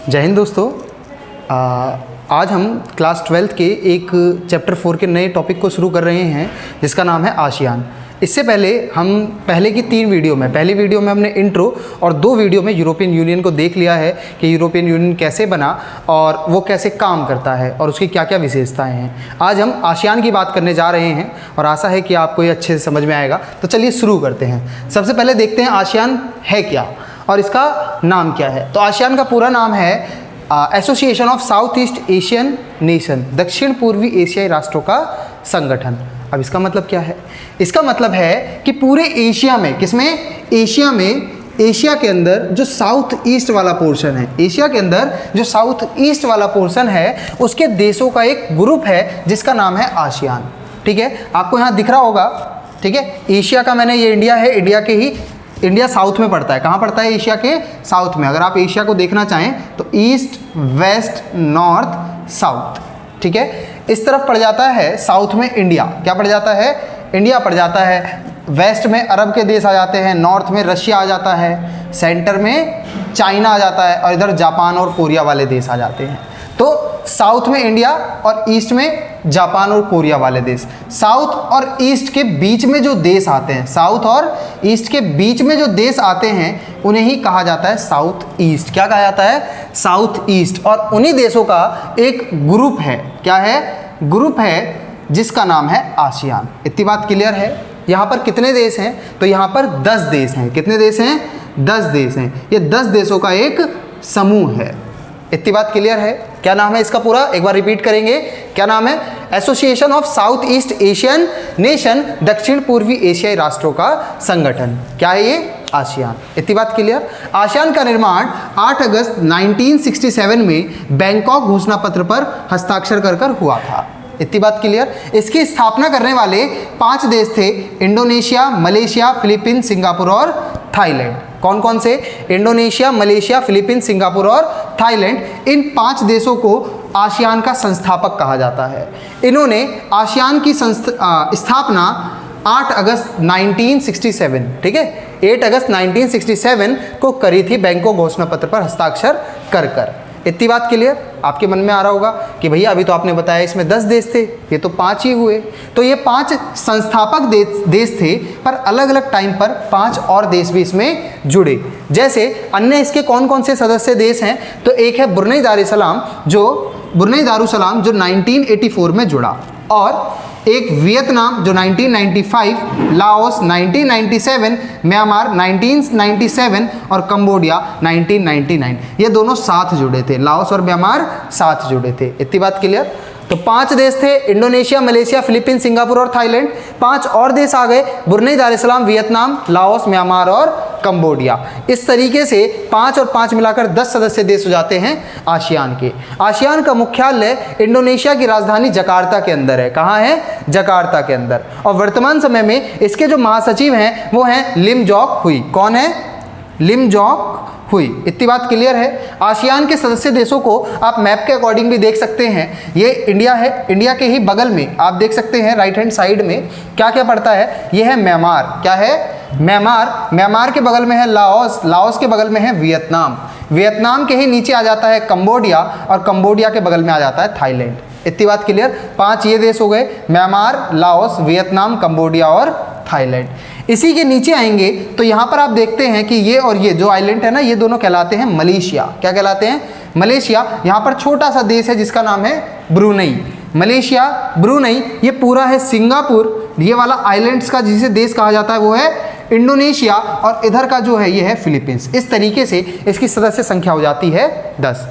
जय हिंद दोस्तों। आज हम क्लास 12th के एक चैप्टर 4 के नए टॉपिक को शुरू कर रहे हैं जिसका नाम है आसियान। इससे पहले हम पहले की 3 वीडियो में, पहली वीडियो में हमने इंट्रो और 2 वीडियो में यूरोपियन यूनियन को देख लिया है कि यूरोपियन यूनियन कैसे बना और वो कैसे काम करता है और उसकी क्या क्या विशेषताएं हैं। आज हम आसियान की बात करने जा रहे हैं और आशा है कि आपको ये अच्छे से समझ में आएगा। तो चलिए शुरू करते हैं। सबसे पहले देखते हैं आसियान है क्या और इसका नाम क्या है। तो आसियान का पूरा नाम है association of south East Asian nation, दक्षिण पूर्वी एशियाई राष्ट्रों का संगठन। अब इसका मतलब क्या है? इसका मतलब है कि पूरे एशिया में, किसमें? एशिया में, एशिया के अंदर जो साउथ ईस्ट वाला पोर्शन है, एशिया के अंदर जो साउथ ईस्ट वाला पोर्शन है उसके देशों का एक ग्रुप है जिसका नाम है आसियान। ठीक है, आपको यहाँ दिख रहा होगा। ठीक है, एशिया का मैंने, ये इंडिया है, इंडिया साउथ में पड़ता है। कहाँ पड़ता है? एशिया के साउथ में। अगर आप एशिया को देखना चाहें तो ईस्ट, वेस्ट, नॉर्थ, साउथ। ठीक है, इस तरफ पड़ जाता है साउथ में इंडिया। क्या पड़ जाता है? इंडिया पड़ जाता है। वेस्ट में अरब के देश आ जाते हैं, नॉर्थ में रशिया आ जाता है, सेंटर में चाइना आ जाता है और इधर जापान और कोरिया वाले देश आ जाते हैं। तो साउथ में इंडिया और ईस्ट में जापान और कोरिया वाले देश। साउथ और ईस्ट के बीच में जो देश आते हैं, साउथ और ईस्ट के बीच में जो देश आते हैं उन्हें ही कहा जाता है साउथ ईस्ट। क्या कहा जाता है? South east. और उन्हीं देशों का एक ग्रुप है। क्या है? ग्रुप है जिसका नाम है आसियान। इतनी बात क्लियर है? यहाँ पर कितने देश हैं? तो यहाँ पर 10 देश हैं। कितने देश हैं? 10 देश हैं। ये 10 देशों का एक समूह है। इतनी बात क्लियर है? क्या नाम है इसका पूरा? एक बार रिपीट करेंगे। क्या नाम है? Association of south East Asian nation, दक्षिण पूर्वी एशियाई राष्ट्रों का संगठन। क्या है ये? आसियान। इतनी बात क्लियर? आसियान का निर्माण 8 अगस्त 1967 में बैंकॉक घोषणा पत्र पर हस्ताक्षर कर हुआ था। इतनी बात क्लियर? इसकी स्थापना करने वाले 5 देश थे, इंडोनेशिया, मलेशिया, फिलीपींस, सिंगापुर और थाईलैंड। कौन कौन से? इंडोनेशिया, मलेशिया, फिलीपींस, सिंगापुर और थाईलैंड। इन 5 देशों को आसियान का संस्थापक कहा जाता है। इन्होंने आसियान की स्थापना 8 अगस्त 1967, ठीक है, 8 अगस्त 1967 को करी थी बैंकॉक घोषणा पत्र पर हस्ताक्षर कर। इतनी बात क्लियर? आपके मन में आ रहा होगा कि भैया अभी तो आपने बताया इसमें 10 देश थे, ये तो 5 ही हुए। तो ये 5 संस्थापक देश थे, पर अलग अलग टाइम पर 5 और देश भी इसमें जुड़े। जैसे अन्य इसके कौन कौन से सदस्य देश हैं? तो एक है ब्रुनई दारुसलाम जो 1984 में जुड़ा, और एक वियतनाम जो 1995, लाओस 1997, म्यांमार 1997 और कंबोडिया 1999। ये दोनों साथ जुड़े थे, लाओस और म्यांमार साथ जुड़े थे। इतनी बात क्लियर? तो 5 देश थे, इंडोनेशिया, मलेशिया, फिलीपींस, सिंगापुर और थाईलैंड। 5 और देश आ गए, Brunei Darussalam, Vietnam, Laos, Myanmar और कंबोडिया। इस तरीके से 5 और 5 मिलाकर 10 सदस्य देश हो जाते हैं आसियान के। आसियान का मुख्यालय इंडोनेशिया की राजधानी जकार्ता के अंदर है। कहाँ है? जकार्ता के अंदर। और वर्तमान समय में इसके जो महासचिव हैं वो हैं लिम जॉक हुई। कौन है? लिम जॉक हुई। इतनी बात क्लियर है? आसियान के सदस्य देशों को आप मैप के अकॉर्डिंग भी देख सकते हैं। ये इंडिया है, इंडिया के ही बगल में आप देख सकते हैं राइट हैंड साइड में क्या क्या पड़ता है। ये है म्यांमार। क्या है? म्यांमार के बगल में है लाओस, लाओस के बगल में है वियतनाम, वियतनाम के ही नीचे आ जाता है कंबोडिया और कंबोडिया के बगल में आ जाता है थाईलैंड। इतनी बात क्लियर? 5 ये देश हो गए, म्यांमार, लाओस, वियतनाम, कंबोडिया और थाईलैंड। इसी के नीचे आएंगे तो यहाँ पर आप देखते हैं कि ये और ये जो आइलैंड है ना, ये दोनों कहलाते हैं मलेशिया। क्या कहलाते हैं? मलेशिया। यहाँ पर छोटा सा देश है जिसका नाम है ब्रुनई। मलेशिया, ब्रुनई, ये पूरा है सिंगापुर। ये वाला आइलैंड्स का जिसे देश कहा जाता है वो है इंडोनेशिया, और इधर का जो है ये है फिलीपींस। इस तरीके से इसकी सदस्य संख्या हो जाती है 10।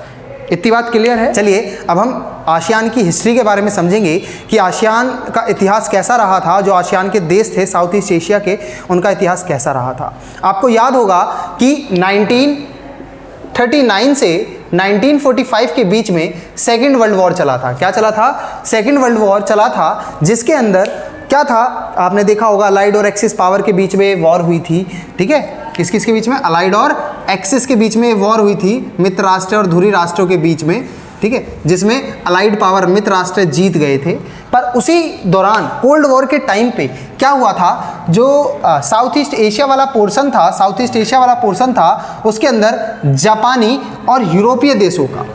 इतनी बात क्लियर है? चलिए अब हम आसियान की हिस्ट्री के बारे में समझेंगे कि आसियान का इतिहास कैसा रहा था। जो आसियान के देश थे साउथ ईस्ट एशिया के, उनका इतिहास कैसा रहा था। आपको याद होगा कि 1939 से 1945 के बीच में सेकेंड वर्ल्ड वॉर चला था। क्या चला था? सेकेंड वर्ल्ड वॉर चला था, जिसके अंदर क्या था? आपने देखा होगा अलाइड और एक्सिस पावर के बीच में वॉर हुई थी। ठीक है, किस किस के बीच में? अलाइड और एक्सिस के बीच में वॉर हुई थी, मित्र राष्ट्र और धुरी राष्ट्रों के बीच में। ठीक है, जिसमें अलाइड पावर मित्र राष्ट्र जीत गए थे। पर उसी दौरान कोल्ड वॉर के टाइम पे क्या हुआ था, जो साउथ ईस्ट एशिया वाला पोर्शन था, उसके अंदर जापानी और यूरोपीय देशों का,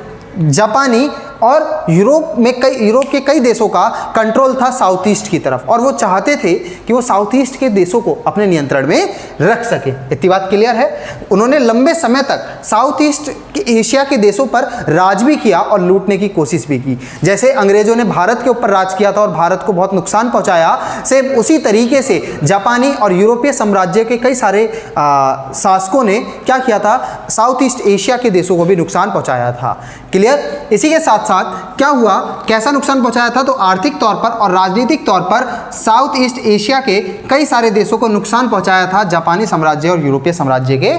जापानी और यूरोप के कई देशों का कंट्रोल था साउथ ईस्ट की तरफ, और वो चाहते थे कि वो साउथ ईस्ट के देशों को अपने नियंत्रण में रख सके। इतनी बात क्लियर है। उन्होंने लंबे समय तक साउथ ईस्ट के एशिया के देशों पर राज भी किया और लूटने की कोशिश भी की। जैसे अंग्रेजों ने भारत के ऊपर राज किया था और भारत को बहुत नुकसान पहुंचाया, सेम उसी तरीके से जापानी और यूरोपीय साम्राज्य के कई सारे शासकों ने क्या किया था, साउथ ईस्ट एशिया के देशों को भी नुकसान पहुंचाया था। क्लियर। इसी के साथ क्या हुआ, कैसा नुकसान पहुंचाया था, तो आर्थिक तौर पर और राजनीतिक तौर पर साउथ ईस्ट एशिया के कई सारे देशों को नुकसान पहुंचाया था जापानी साम्राज्य और यूरोपीय साम्राज्य के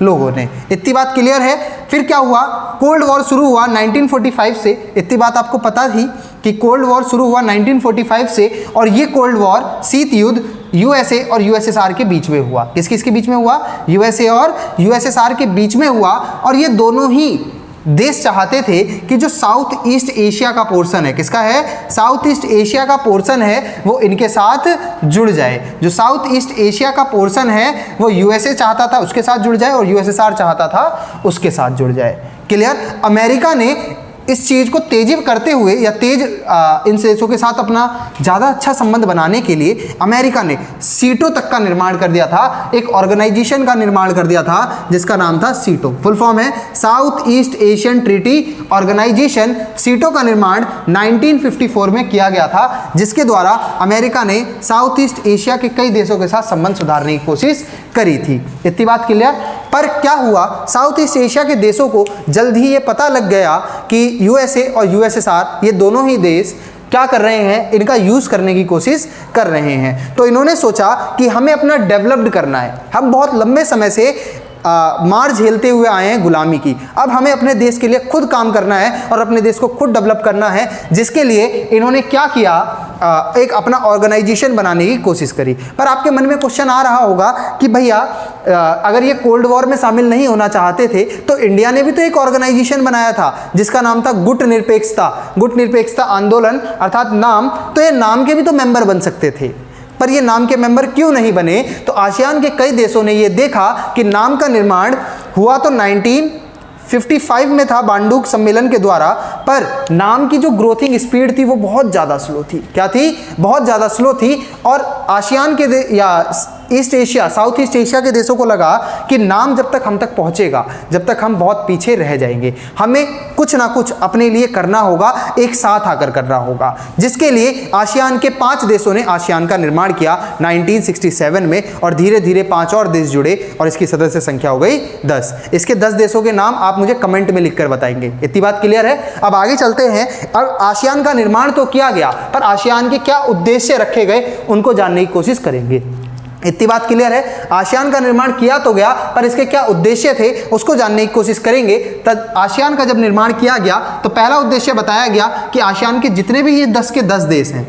लोगों ने। इतनी बात क्लियर है। फिर क्या हुआ, कोल्ड वॉर शुरू हुआ 1945 से। इतनी बात आपको पता थी कि कोल्ड वॉर शुरू हुआ 1945 से, और ये कोल्ड वॉर शीत युद्ध यूएसए और यूएसएसआर के बीच में हुआ। किस किस के बीच में हुआ, यूएसए और यूएसएसआर के बीच में हुआ। और ये दोनों ही देश चाहते थे कि जो साउथ ईस्ट एशिया का पोर्शन है, किसका है, साउथ ईस्ट एशिया का पोर्शन है, वो इनके साथ जुड़ जाए। जो साउथ ईस्ट एशिया का पोर्शन है वो यूएसए चाहता था उसके साथ जुड़ जाए, और यूएसएसआर चाहता था उसके साथ जुड़ जाए। क्लियर। अमेरिका ने इस चीज़ को तेजी करते हुए या इन देशों के साथ अपना ज़्यादा अच्छा संबंध बनाने के लिए अमेरिका ने सीटो तक का निर्माण कर दिया था, एक ऑर्गेनाइजेशन का निर्माण कर दिया था जिसका नाम था सीटो। फुल फॉर्म है South East Asian Treaty Organisation. SEATO का निर्माण 1954 में किया गया था, जिसके द्वारा अमेरिका ने साउथ ईस्ट एशिया के कई देशों के साथ संबंध सुधारने की कोशिश करी थी। इतनी बात क्लियर। पर क्या हुआ, साउथ ईस्ट एशिया के देशों को जल्द ही ये पता लग गया कि यूएसए और यूएसएसआर ये दोनों ही देश क्या कर रहे हैं, इनका यूज़ करने की कोशिश कर रहे हैं। तो इन्होंने सोचा कि हमें अपना डेवलप्ड करना है। हम बहुत लंबे समय से मार झेलते हुए आए हैं गुलामी की, अब हमें अपने देश के लिए खुद काम करना है और अपने देश को खुद डेवलप करना है। जिसके लिए इन्होंने क्या किया, एक अपना ऑर्गेनाइजेशन बनाने की कोशिश करी। पर आपके मन में क्वेश्चन आ रहा होगा कि भैया अगर ये कोल्ड वॉर में शामिल नहीं होना चाहते थे तो इंडिया ने भी तो एक ऑर्गेनाइजेशन बनाया था जिसका नाम था गुट निरपेक्षता आंदोलन, अर्थात नाम। तो ये नाम के भी तो मेंबर बन सकते थे, पर ये नाम के मेंबर क्यों नहीं बने? तो आसियान के कई देशों ने ये देखा कि नाम का निर्माण हुआ तो 1955 में था बांडुक सम्मेलन के द्वारा, पर नाम की जो ग्रोथिंग स्पीड थी वो बहुत ज़्यादा स्लो थी। क्या थी? बहुत ज़्यादा स्लो थी। और आसियान के या east Asia, south east Asia के देशों को लगा कि नाम जब तक हम तक पहुंचेगा, जब तक हम बहुत पीछे रह जाएंगे। हमें कुछ ना कुछ अपने लिए करना होगा, एक साथ आकर करना होगा। जिसके लिए आसियान के 5 देशों ने आसियान का निर्माण किया 1967 में, और धीरे धीरे 5 और देश जुड़े और इसकी सदस्य संख्या हो गई 10। इसके 10 देशों के नाम आप मुझे कमेंट में लिखकर बताएंगे। इतनी बात क्लियर है। अब आगे चलते हैं। अब आसियान का निर्माण तो किया गया, पर आसियान के क्या उद्देश्य रखे गए उनको जानने की कोशिश करेंगे। इतनी बात क्लियर है। आसियान का निर्माण किया तो गया, पर इसके क्या उद्देश्य थे उसको जानने की कोशिश करेंगे। तब आसियान का जब निर्माण किया गया तो पहला उद्देश्य बताया गया कि आसियान के जितने भी ये 10 के 10 देश हैं,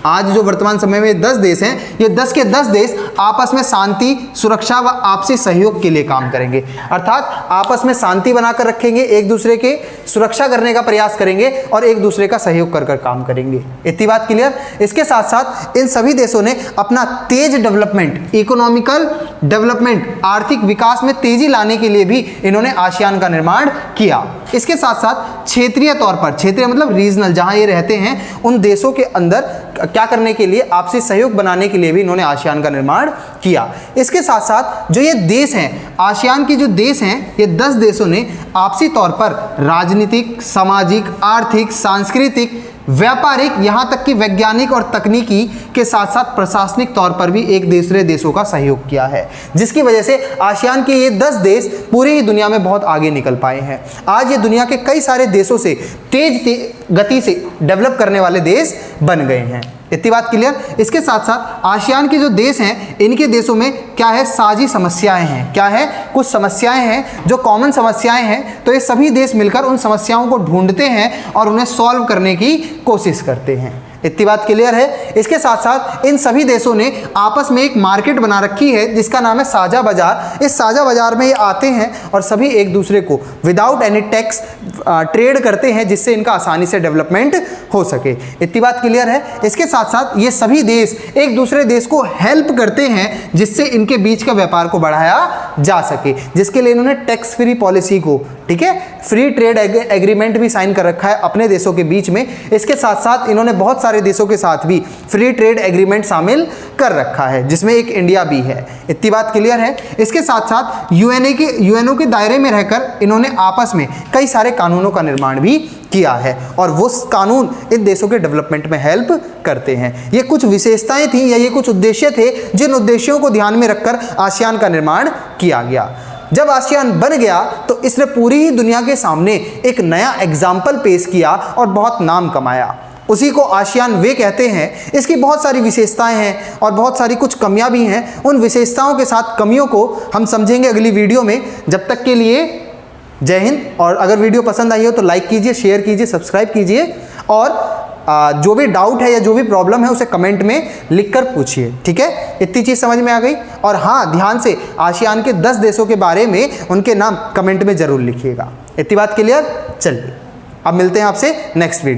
आज जो वर्तमान समय में 10 देश हैं, ये 10 के 10 देश आपस में शांति, सुरक्षा व आपसी सहयोग के लिए काम करेंगे। अर्थात आपस में शांति बनाकर रखेंगे, एक दूसरे के सुरक्षा करने का प्रयास करेंगे और एक दूसरे का सहयोग कर काम करेंगे। इतनी बात क्लियर। इसके साथ साथ इन सभी देशों ने अपना तेज डेवलपमेंट, इकोनॉमिकल डेवलपमेंट, आर्थिक विकास में तेजी लाने के लिए भी इन्होंने आसियान का निर्माण किया। इसके साथ साथ क्षेत्रीय तौर पर, क्षेत्रीय मतलब रीजनल, जहां ये रहते हैं उन देशों के अंदर क्या करने के लिए, आपसी सहयोग बनाने के लिए भी इन्होंने आसियान का निर्माण किया। इसके साथ साथ जो ये देश हैं, आसियान के जो देश हैं, ये 10 देशों ने आपसी तौर पर राजनीतिक, सामाजिक, आर्थिक, सांस्कृतिक, व्यापारिक, यहाँ तक कि वैज्ञानिक और तकनीकी के साथ साथ प्रशासनिक तौर पर भी एक दूसरे देशों का सहयोग किया है, जिसकी वजह से आसियान के ये 10 देश पूरी ही दुनिया में बहुत आगे निकल पाए हैं। आज ये दुनिया के कई सारे देशों से तेज गति से डेवलप करने वाले देश बन गए हैं। इतनी बात क्लियर। इसके साथ साथ आसियान के जो देश हैं, इनके देशों में क्या है, साझी समस्याएं हैं। क्या है? कुछ समस्याएं हैं जो कॉमन समस्याएं हैं, तो ये सभी देश मिलकर उन समस्याओं को ढूंढते हैं और उन्हें सॉल्व करने की कोशिश करते हैं। इतनी बात क्लियर है। इसके साथ साथ इन सभी देशों ने आपस में एक मार्केट बना रखी है जिसका नाम है साझा बाजार। इस साझा बाजार में ये आते हैं और सभी एक दूसरे को विदाउट एनी टैक्स ट्रेड करते हैं, जिससे इनका आसानी से डेवलपमेंट हो सके। इतनी बात क्लियर है। इसके साथ साथ ये सभी देश एक दूसरे देश को हेल्प करते हैं जिससे इनके बीच का व्यापार को बढ़ाया जा सके, जिसके लिए इन्होंने टैक्स फ्री पॉलिसी को, ठीक है, फ्री ट्रेड एग्रीमेंट भी साइन कर रखा है अपने देशों के बीच में। इसके साथ साथ इन्होंने बहुत सारे देशों के साथ भी फ्री ट्रेड एग्रीमेंट शामिल कर रखा है, जिसमें एक इंडिया भी है। इतनी बात क्लियर है। इसके साथ साथ यूएनओ के दायरे में रहकर इन्होंने आपस में कई सारे कानूनों का निर्माण भी किया है और वो कानून इन देशों के डेवलपमेंट में हेल्प करते हैं। ये कुछ विशेषताएं थी या ये कुछ उद्देश्य थे जिन उद्देश्यों को ध्यान में रखकर आसियान का निर्माण किया गया। जब आसियान बन गया तो इसने पूरी ही दुनिया के सामने एक नया एग्जाम्पल पेश किया और बहुत नाम कमाया। उसी को आसियान वे कहते हैं। इसकी बहुत सारी विशेषताएं हैं और बहुत सारी कुछ कमियां भी हैं। उन विशेषताओं के साथ कमियों को हम समझेंगे अगली वीडियो में। जब तक के लिए जय हिंद। और अगर वीडियो पसंद आई हो तो लाइक कीजिए, शेयर कीजिए, सब्सक्राइब कीजिए और जो भी डाउट है या जो भी प्रॉब्लम है उसे कमेंट में लिखकर पूछिए। ठीक है, इतनी चीज़ समझ में आ गई। और हाँ, ध्यान से आसियान के 10 देशों के बारे में उनके नाम कमेंट में ज़रूर लिखिएगा। इतनी बात क्लियर। चलिए अब मिलते हैं आपसे नेक्स्ट वीडियो।